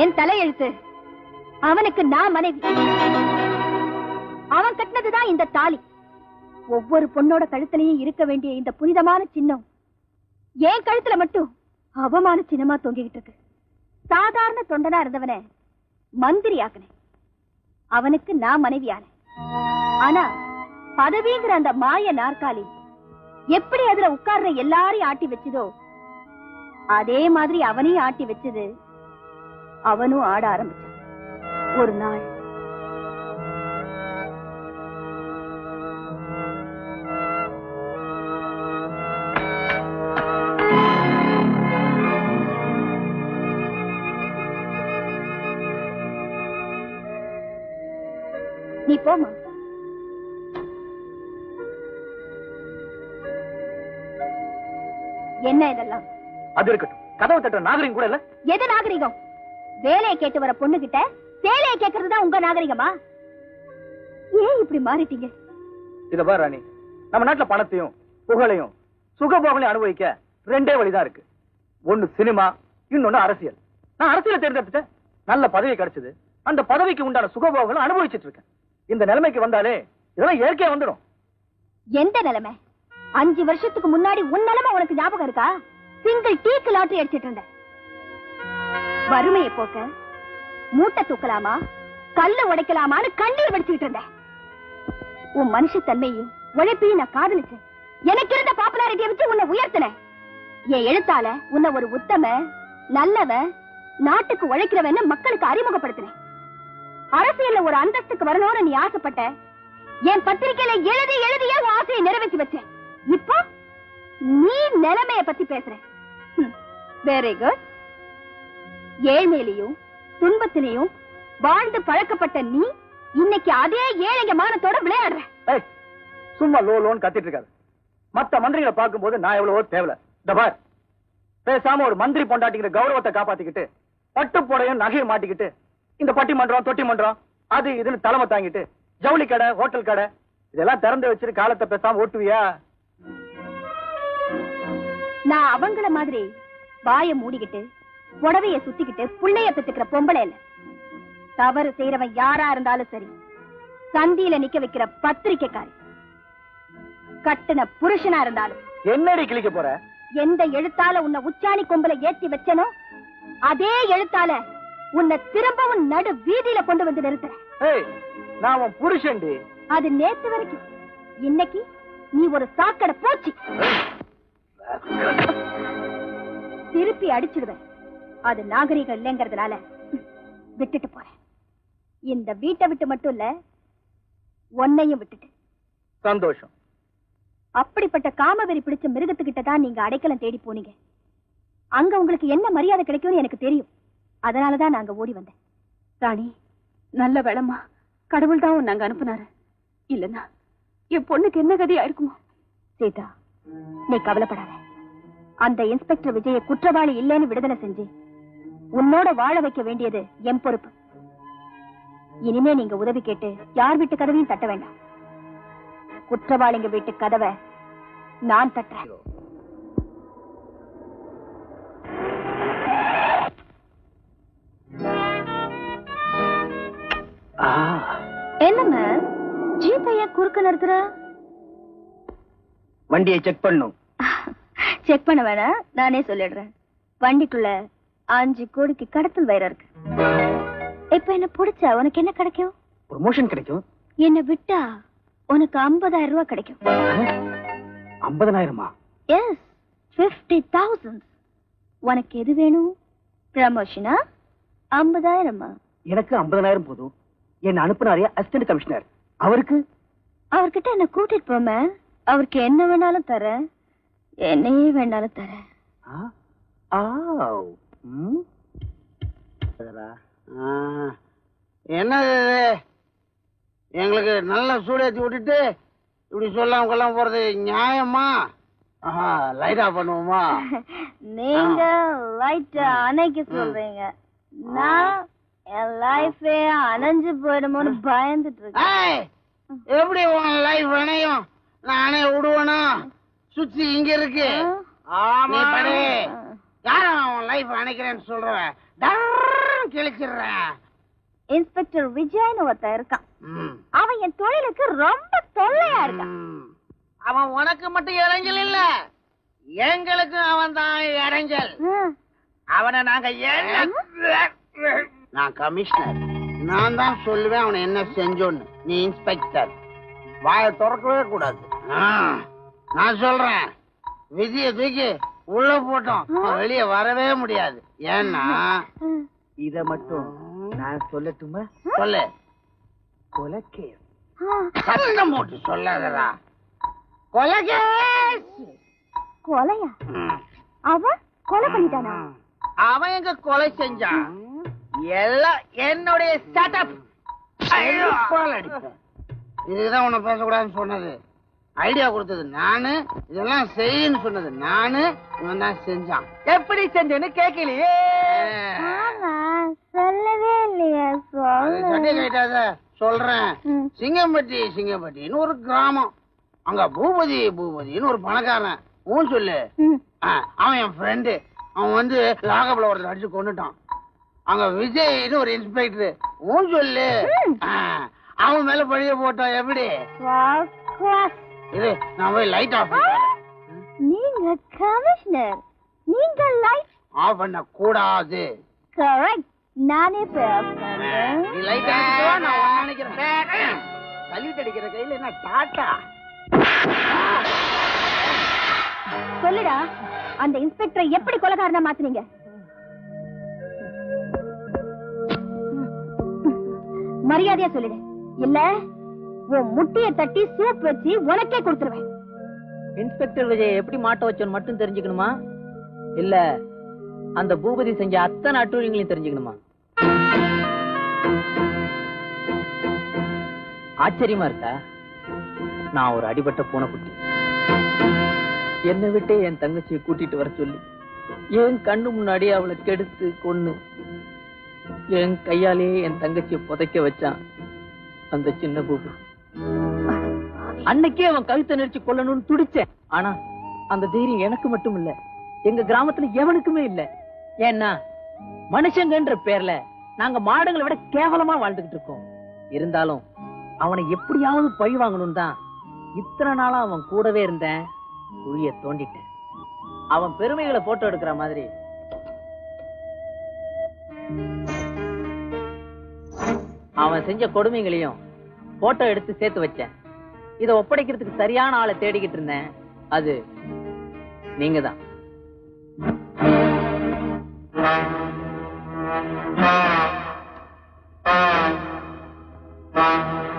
என் தலையெழுத்து. அவனுக்கு நான் மனைவி. அவன் கட்டினதுதான் இந்த தாலி. ஒவ்வொரு பொண்ணோட கழுத்திலையும் இருக்க வேண்டிய இந்த புனிதமான சின்னம் என் கழுத்துல மட்டும் அவமான சின்னமா தொங்கிக்கிட்டு இருக்கு. சாதாரண தொண்டனா இருந்தவன மந்திரி ஆக்குனேன். அவனுக்கு நான் மனைவியான. ஆனா பதவிங்கிற அந்த மாய நாற்காலி எப்படி அதுல உட்கார்ற எல்லாரையும் ஆட்டி வச்சதோ அதே மாதிரி அவனையும் ஆட்டி வச்சது. அவனும் ஆட ஆரம்பிச்சான். ஒரு நாள் நீ போமா. என்ன இதெல்லாம்? அது இருக்கட்டும். கதவு தட்டுற நாகரிகம் கூட இல்ல. எது நாகரிகம்? வேலையை கேட்டு வர பொண்ணு கிட்ட சேலையை கேட்கறதுதான் உங்க நாகரிகமா? ஏன் இப்படி மாறிட்டீங்க? இத பாரு ராணி, நம்ம நாட்டுல பணத்தையும் புகழையும் சுகபோகளையும் அனுபவிக்க ரெண்டே வழிதான் இருக்கு. ஒண்ணு சினிமா, இன்னொன்னு அரசியல். நான் அரசியலை தேர்ந்தெடுத்துட்டேன். நல்ல பதவி கிடைச்சது. அந்த பதவிக்கு உண்டான சுகபோகங்களை அனுபவிச்சுட்டு இருக்கேன். இந்த நிலைமைக்கு வந்தாலே இதெல்லாம் இயற்கையா வந்துடும். எந்த நிலைமை? 5 வருஷத்துக்கு முன்னாடி உன் நிலைமை உனக்கு ஞாபகம் இருக்கா? சிங்கிள் டீக்கு லாட்டரி அடிச்சிட்டு இருந்த. வறுமையை போக்க மூட்டை தூக்கலாமா கல்லு உடைக்கலாமான்னு கண்ணீர் வடிச்சுட்டு இருந்த. உன் மனுஷ தன்மையும் உழைப்பையும் நான் காதலிச்சேன். எனக்கு இருந்த பாப்புலாரிட்டியை வச்சு உன்னை உயர்த்தினேன். என் எழுத்தால உன்னை ஒரு உத்தம நல்லவன் நாட்டுக்கு உழைக்கிறவன்னு மக்களுக்கு அறிமுகப்படுத்தினேன். அரசியல்ல ஒரு அந்தஸ்துக்கு வரணும்னு நீ ஆசைப்பட்ட. என் பத்திரிகையில எழுதி எழுதியே உன் ஆசையை நிறைவேற்றி வச்சேன். இப்போ நீ நிலைமைய பத்தி பேசுற. Very good. ஏழ்மையிலையும் துன்பத்திலையும் வாழ்ந்து பழக்கப்பட்ட நீ இன்னைக்கு அதே ஏழைங்க மானத்தோட விளையாடுற. சும்மா லோ லோன்னு கத்திட்டு இருக்காரு. மத்த மந்திரிகளை பார்க்கும்போது நான் எவ்வளவோ தேவல. தபார் பேசாம ஒரு மந்திரி பொண்டாட்டிக்கிற கௌரவத்தை காப்பாத்திக்கிட்டு பட்டு போடையும் நகையை மாட்டிக்கிட்டு இந்த பட்டி மன்றம் தொட்டி மன்றம் அது இதுன்னு தலைமை தாங்கிட்டு ஜவுளி கடை ஹோட்டல் கடை இதெல்லாம் திறந்து வச்சுட்டு காலத்தை பேசாம ஓட்டுவியா? நான் அவங்கள மாதிரி வாய மூடிக்கிட்டு புடவைய சுத்திக்கிட்டு புள்ளைய பெத்துக்கிற பொம்பளை இல்ல. தவறு செய்யறவன் யாரா இருந்தாலும் சரி சந்தியில நிக்க வைக்கிற பத்திரிக்கைக்காரி. கட்டுன புருஷனா இருந்தாலும். என்னடி கிழிக்க போற? எந்த எழுத்தால உன்னை உச்சாணி கொம்புல ஏத்தி வச்சனோ அதே எழுத்தால உன்னை திரும்பவும் நடு வீதியில கொண்டு வந்து நிறுத்துறேன். நான் உன் புருஷன்டி. அது நேத்து வரைக்கும். இன்னைக்கு நீ ஒரு சாக்கடை போச்சு. திருப்பி அடிச்சிடுவேன். அது நாகரிகம் இல்லைங்கிறதுனால விட்டுட்டு போறேன். இந்த வீட்டை விட்டு மட்டும் இல்ல உன்னையும் விட்டுட்டு. சந்தோஷம். அப்படிப்பட்ட காமவெறி பிடிச்ச மிருகத்துக்கிட்ட தான் நீங்க அடைக்கலம் தேடி போனீங்க. அங்க உங்களுக்கு என்ன மரியாதை கிடைக்கும்னு எனக்கு தெரியும். அதனாலதான் நாங்க ஓடி வந்தேன். ராணி, நல்ல வேளமா கடவுள் தான் நாங்க அனுப்புனாரு. இல்லன்னா என் பொண்ணுக்கு என்ன கதியா இருக்குமோ? சீதா, நீ கவலைப்படாத. அந்த இன்ஸ்பெக்டர் விஜய குற்றவாளி இல்லைன்னு விடுதலை செஞ்சு உன்னோட வாழ வைக்க வேண்டியது என் பொறுப்பு. இனிமே நீங்க உதவி கேட்டு யார் வீட்டு கதவையும் தட்ட வேண்டாம். குற்றவாளிங்க வீட்டு கதவை நான் தட்டுறேன். என்ன ஜீப்பையா குறுக்க நிறுத்துற? வண்டியை செக் பண்ணும். செக் பண்ண வேணாம், நானே சொல்லிடுறேன். வண்டிக்குள்ள 5 கோடிக்கு கடத்தல் வயிறு இருக்கு. இப்ப என்ன பிடிச்சா உனக்கு என்ன கிடைக்கும்? ப்ரமோஷன் கிடைக்கும். என்ன விட்டா உனக்கு 50,000 ரூபாய் கிடைக்கும். 50,000? எஸ், 50,000. உனக்கு எது வேணும்? ப்ரமோஷனா 50,000? எனக்கு 50,000 போதும். என்ன அனுப்புனாரே அசிஸ்டன்ட் கமிஷனர், அவர்கிட்ட என்ன கூட்டிட்டு போமே. அவருக்கு என்ன வேணாலும் தரேன், என்னையே வேணாலும் தரேன். என்னது எங்களுக்கு நல்ல சூடேத்தி விட்டுட்டு இப்படி சொல்லாம கொள்ளாம போறது நியாயமா? லைட்டா பண்ணுவோமா? நீங்க லைட்டா அணைக்க சொல்றீங்க. நான் என் லைஃபே அணைஞ்சு போயிடுமோன்னு பயந்துட்டு இருக்கேன். எப்படி உன் லைஃப் அணையும்? நானே விடுவேனா? சுத்தி இங்க இருக்கு. யார உன் லைஃப் அணைக்கிறேன்னு சொல்றவன் கிழிச்சிடுறேன். இன்ஸ்பெக்டர் விஜய்னு ஒருத்தன் இருக்கான். அவன் என் தொழிலுக்கு ரொம்ப தொல்லையா இருக்கான். அவன் உனக்கு மட்டும் இடைஞ்சல் இல்ல, எங்களுக்கு அவன் தான் இடைஞ்சல். அவனை நாங்க நான் கமிஷனர், நான் தான் சொல்லுவேன் அவனை என்ன செஞ்சோன்னு. நீ இன்ஸ்பெக்டர், வாயை திறக்கவே கூடாது. நான் சொல்றேன், விஜய தூக்கி உள்ள போட்டோம், வெளியே வரவே முடியாது. ஏன்னா இத மட்டும் நான் சொல்லட்டுமா? சொல்லு. கொலைக்கேஸ். சத்தம் போட்டு சொல்லாதடா. கொலைகேஸ். கொலையா? அவன் கொலை பண்ணிட்டானா? அவன் எங்க கொலை செஞ்சான்? எல்லாம் என்னுடைய செட்டப். இதுதான் உன்னை பேசக்கூடாதுன்னு சொன்னது. ஐடியா கொடுத்தது நானு, இதெல்லாம் செய்யன்னு சொன்னது நானு. இவன் தான் செஞ்சான். எப்படி செஞ்சேன்னு கேட்கலையே. சொல்லவே இல்லையா? கேட்டாத சொல்றேன். சிங்கம்பட்டின்னு ஒரு கிராமம். அங்க பூபதின்னு ஒரு பணக்காரன். ஊன் சொல்லு. அவன் என் ஃப்ரெண்டு. அவன் வந்து லாகப்ல ஒருத்தர் அடிச்சு கொண்டுட்டான். அங்க விஜய்னு ஒரு இன்ஸ்பெக்டர். ஊன் சொல்லு. அவன் மேல பழிய போட்டான். எப்படி இது? நான் போய் லைட் ஆஃப் பண்றேன். நீங்க கமிஷனர், நீங்க லைட் ஆஃப் பண்ண கூடாது. கரெக்ட். நானே பேசுறேன். நீ லைட் ஆஃப் நான் ஒண்ணு நினைக்கிறேன். சல்யூட் அடிக்கிற கையில என்ன டாட்டா? சொல்லுடா, அந்த இன்ஸ்பெக்டரை எப்படி கொலைகாரனா மாத்துனீங்க? மரியாதையா சொல்லிடு, இல்ல உன் முட்டிய தட்டி சூப் வச்சு உனக்கே கொடுத்துருவேன். இன்ஸ்பெக்டர் விஜய் எப்படி மாட்ட வச்சோன்னு மட்டும் தெரிஞ்சுக்கணுமா, இல்ல அந்த பூபதி செஞ்ச அத்தனை அட்டூழியங்களையும் தெரிஞ்சுக்கணுமா? ஆச்சரியமா இருக்கா? நான் ஒரு அடிபட்ட பூனைக்குட்டி. என்னை விட்டே என் தங்கச்சியை கூட்டிட்டு வர சொல்லி என் கண்ணு முன்னாடி அவளை கெடுத்து கொன்னு என் கையாலேயே என் தங்கச்சியை புதைக்க வச்சான் அந்த சின்ன பூபதி. அன்னைக்கே அவன் கழுத்தை நெரிச்சு கொல்லணும்னு துடிச்சேன். ஆனா அந்த தைரியம் எனக்கு மட்டும் இல்ல, எங்க கிராமத்துல எவனுக்குமே இல்ல. ஏன்னா மனுஷங்கன்ற பேர்ல நாங்க மாடுகளை விட கேவலமா வாழ்ந்துகிட்டு இருக்கோம். இருந்தாலும் அவனை எப்படியாவது பழி வாங்கணும் தான் இத்தனை நாளா அவன் கூடவே இருந்தேன். குழிய தோண்டிட்டேன். அவன் பெருமைகளை போட்டோ எடுக்கிற மாதிரி அவன் செஞ்ச கொடுமைகளையும் போட்டோ எடுத்து சேர்த்து வச்சேன். இத ஒப்படைக்கிறதுக்கு சரியான ஆளை தேடிக்கிட்டு இருந்தேன். அது நீங்க தான்.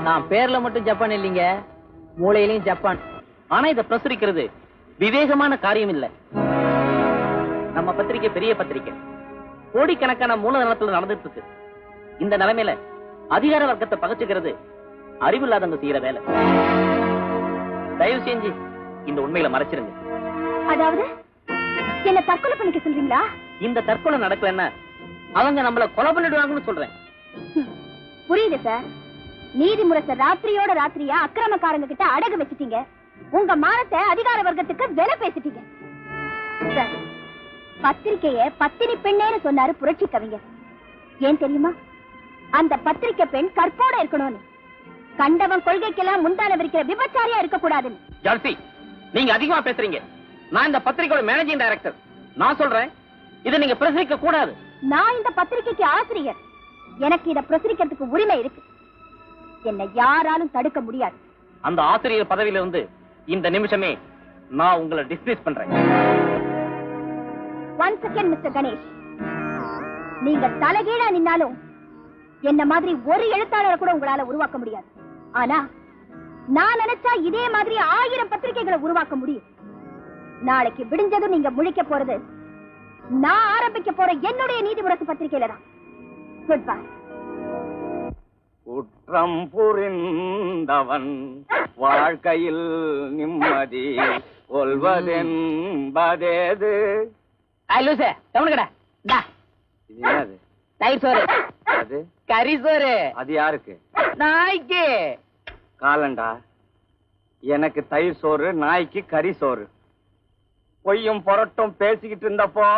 நான் பேர்ல மட்டும் ஜப்பான் இல்லைங்க, மூளையிலையும் ஜப்பான். ஆனா இத பிரசுரிக்கிறது விவேகமான காரியம் இல்ல. நம்ம பத்திரிக்கை பெரிய பத்திரிக்கை, கோடிக்கணக்கான மூலதனத்துல நடந்துட்டு இருக்கு. இந்த நிலைமையில அதிகார வர்க்கத்தை பகச்சுக்கிறது அறிவில்லாதவங்க செய்யற வேலை. தயவு செஞ்சு இந்த உண்மையில மறைச்சிருங்க. அதாவது என்ன தற்கொலை பண்ணிக்க சொல்றீங்களா? இந்த தற்கொலை நடக்கலன்னா அவங்க நம்மள கொலை பண்ணிடுவாங்கன்னு சொல்றேன். புரியுது சார். நீதிமுறை ராத்திரியோட ராத்திரியா அக்கிரமக்காரங்க கிட்ட அடகு வச்சுட்டீங்க. உங்க மானத்தை அதிகார வர்க்கத்துக்கு விலை பேசிட்டீங்க. பத்திரிக்கைய பத்தினி பெண்ணேன்னு சொன்னாரு புரட்சி கவிஞர். ஏன் தெரியுமா? அந்த பத்திரிக்கை பெண் கற்போட இருக்கணும்னு. கண்டவன் கொள்கைக்கெல்லாம் முந்தான விரிக்கிற விபச்சாரியா இருக்க கூடாதுன்னு. ஜான்சி, நீங்க அதிகமா பேசுறீங்க. நான் இந்த பத்திரிக்கையோட மேனேஜிங் டைரக்டர். நான் சொல்றேன், இதை நீங்க பிரசுரிக்க கூடாது. நான் இந்த பத்திரிக்கைக்கு ஆசிரியர். எனக்கு இதை பிரசுரிக்கிறதுக்கு உரிமை இருக்கு. என்னை யாராலும் தடுக்க முடியாது. அந்த ஆசிரியர் பதவியில இருந்து இந்த நிமிஷமே நான் உங்களை டிஸ்மிஸ் பண்றேன். ஒன் செகண்ட் மிஸ்டர் கணேஷ், நீங்க தலைகீழா நின்னாலும் என்ன மாதிரி ஒரு எழுத்தாளரை கூட உங்களால உருவாக்க முடியாது. ஆனா நான் நினைச்சா இதே மாதிரி 1000 பத்திரிகைகளை உருவாக்க முடியும். நாளைக்கு விடிஞ்சதும் நீங்க முழிக்க போறது நான் ஆரம்பிக்க போற என்னுடைய நீதிமுரசு பத்திரிகையில தான். Good bye. குற்றம் புரிந்தவன் வாழ்க்கையில் நிம்மதி கொள்வதென்பதேது. தயிர் சோறு, அது கறி சோறு. அது யாருக்கு? நாய்க்கு. காலண்டா, எனக்கு தயிர் சோறு, நாய்க்கு கறி சோறு. பொய்யும் புரட்டும் பேசிக்கிட்டு இருந்தப்போ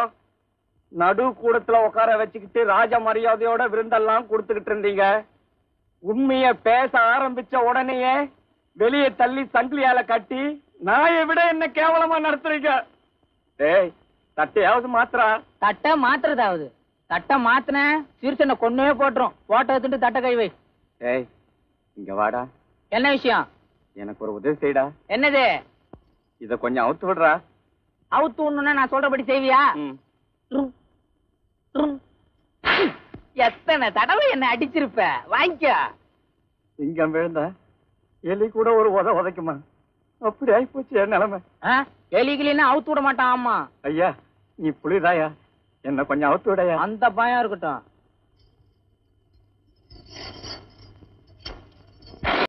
நடு கூடத்துல உட்கார வச்சுக்கிட்டு ராஜ மரியாதையோட விருந்தெல்லாம் கொடுத்துக்கிட்டு இருந்தீங்க. உண்மைய பேச ஆரம்பிச்ச உடனேயே வெளியே தள்ளி சங்கிலியால கட்டி நாயை விட என்ன கேவலமா நடத்துறீங்க. டேய், தட்டையாவது மாத்திரா. தட்டை மாத்துறதாவது? தட்டை மாத்தின சிறுசனை கொன்னே போட்டுரும். போட்டோ எடுத்துட்டு தட்டை கை வை. டேய், இங்க வாடா. என்ன விஷயம்? எனக்கு ஒரு உதவி செய்டா. என்னது? இத கொஞ்சம் அவுத்து விடுறா. அவுத்து விடணும்னா நான் சொல்றபடி செய்வியா? எத்தனை தடவை என்ன அடிச்சிருப்ப. வாங்கிக்க. சிங்கம் விழுந்த எலி கூட ஒரு உதைக்குமா? அப்படி ஆயிப்போச்சு என் நிலைமை. எலிகிலின்னா அவுத்து விட மாட்டான். ஆமா ஐயா, நீ புளிதாயா, என்ன கொஞ்சம் அவுத்து விடையா. அந்த பயம் இருக்கட்டும்.